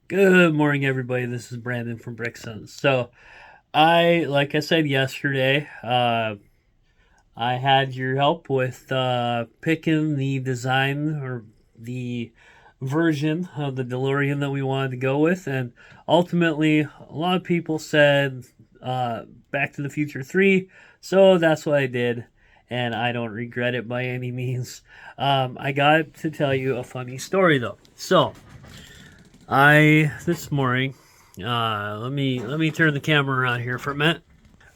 Good morning, everybody. This is Brandon from Brickson. Like I said yesterday, I had your help with picking the design or the version of the DeLorean that we wanted to go with, and ultimately, a lot of people said Back to the Future 3, so that's what I did, and I don't regret it by any means. I got to tell you a funny story though. I this morning, let me turn the camera around here for a minute.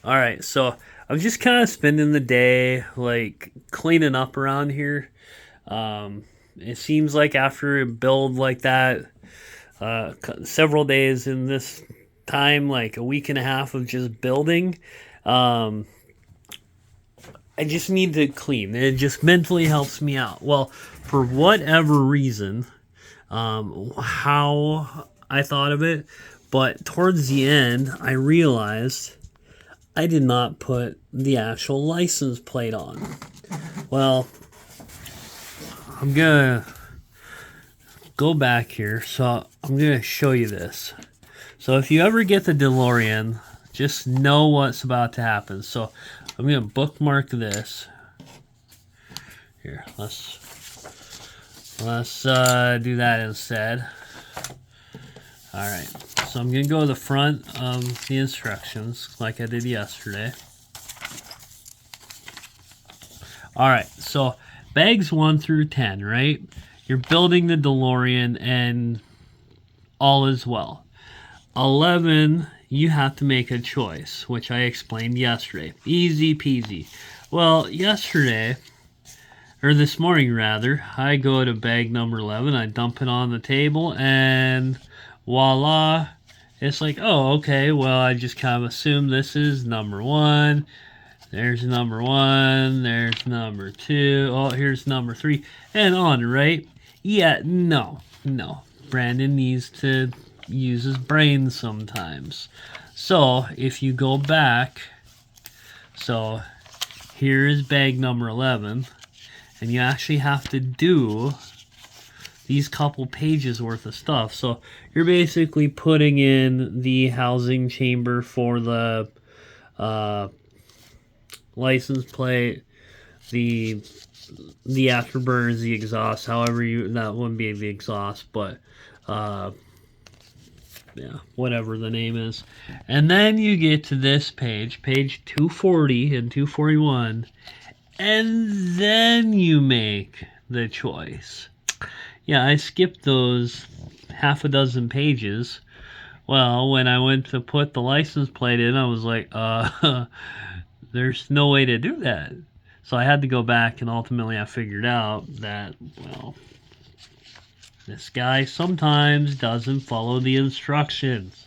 All right, so I'm just kind of spending the day like cleaning up around here. It seems like after a build like that, several days in this time, like a week and a half of just building, um, I just need to clean. It just mentally helps me out. Well, for whatever reason, how I thought of it, but towards the end, I realized I did not put the actual license plate on. Well, I'm gonna go back here, so I'm gonna show you this. So if you ever get the DeLorean, just know what's about to happen. So I'm gonna bookmark this. Here, let's do that instead. All right, so I'm gonna go to the front of the instructions like I did yesterday. All right, so bags 1 through 10, right? You're building the DeLorean and all is well. 11, you have to make a choice, which I explained yesterday. Easy peasy. Well, yesterday, or this morning rather, I go to bag number 11, I dump it on the table, and voila, it's like, oh, okay, well, I just kind of assume this is number 1. There's number 1, there's number 2, oh, here's number 3, and on, right? Yeah, no. Brandon needs to use his brain sometimes. So, if you go back, so here is bag number 11, and you actually have to do these couple pages worth of stuff. So, you're basically putting in the housing chamber for the uh, license plate, the afterburners, the exhaust, however you that wouldn't be the exhaust, but uh, yeah, whatever the name is. And then you get to this page, page 240 and 241, and then you make the choice. Yeah, I skipped those half a dozen pages. Well, when I went to put the license plate in, I was like, there's no way to do that. So I had to go back, and ultimately I figured out that, well, this guy sometimes doesn't follow the instructions.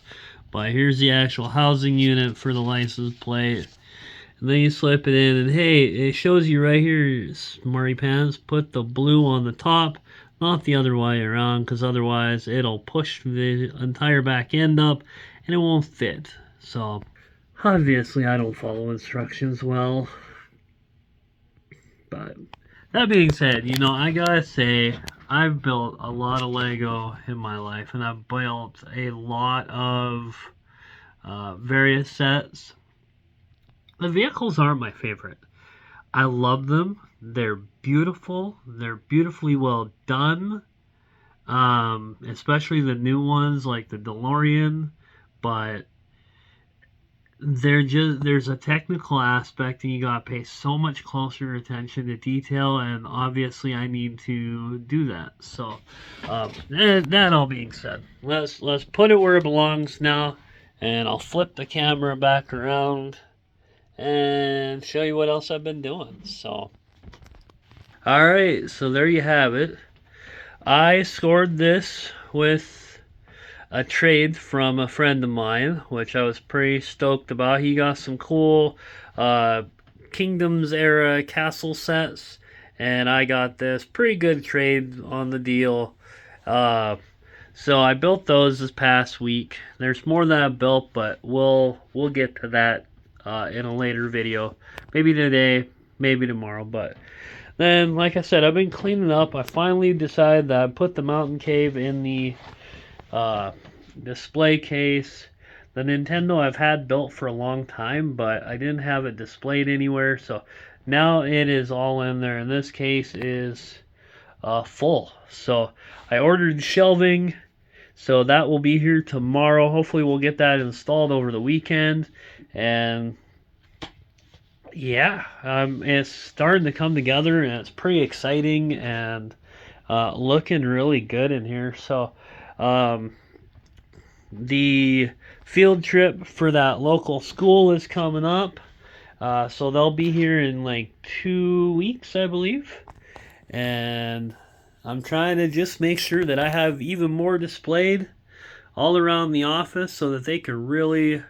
But here's the actual housing unit for the license plate. And then you slip it in, and hey, it shows you right here, smarty pants, put the blue on the top, not the other way around, because otherwise it'll push the entire back end up and it won't fit. So, obviously, I don't follow instructions well. But that being said, I gotta say, I've built a lot of Lego in my life, and I've built a lot of various sets. The vehicles aren't my favorite. I love them. They're beautiful. They're beautifully well done. Especially the new ones like the DeLorean. But there's a technical aspect, and you gotta pay so much closer attention to detail, and obviously I need to do that. So, that all being said, let's put it where it belongs now, and I'll flip the camera back around and show you what else I've been doing. So, all right, so there you have it. I scored this with a trade from a friend of mine, which I was pretty stoked about. He got some cool uh, Kingdoms era castle sets, and I got this pretty good trade on the deal. Uh, so I built those this past week. There's more that I built, but we'll get to that in a later video, maybe today, maybe tomorrow. But then, like I said, I've been cleaning up. I finally decided that I put the mountain cave in the uh, display case. The Nintendo I've had built for a long time, but I didn't have it displayed anywhere, so now it is all in there, and this case is full. So I ordered shelving, so that will be here tomorrow. Hopefully we'll get that installed over the weekend, and yeah, it's starting to come together, and it's pretty exciting and looking really good in here. So the field trip for that local school is coming up. So they'll be here in like 2 weeks, I believe. And I'm trying to just make sure that I have even more displayed all around the office so that they can really,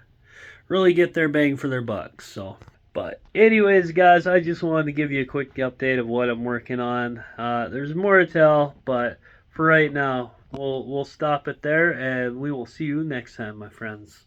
really get their bang for their buck. So, but anyways, guys, I just wanted to give you a quick update of what I'm working on. There's more to tell, but for right now, we'll stop it there, and we will see you next time, my friends.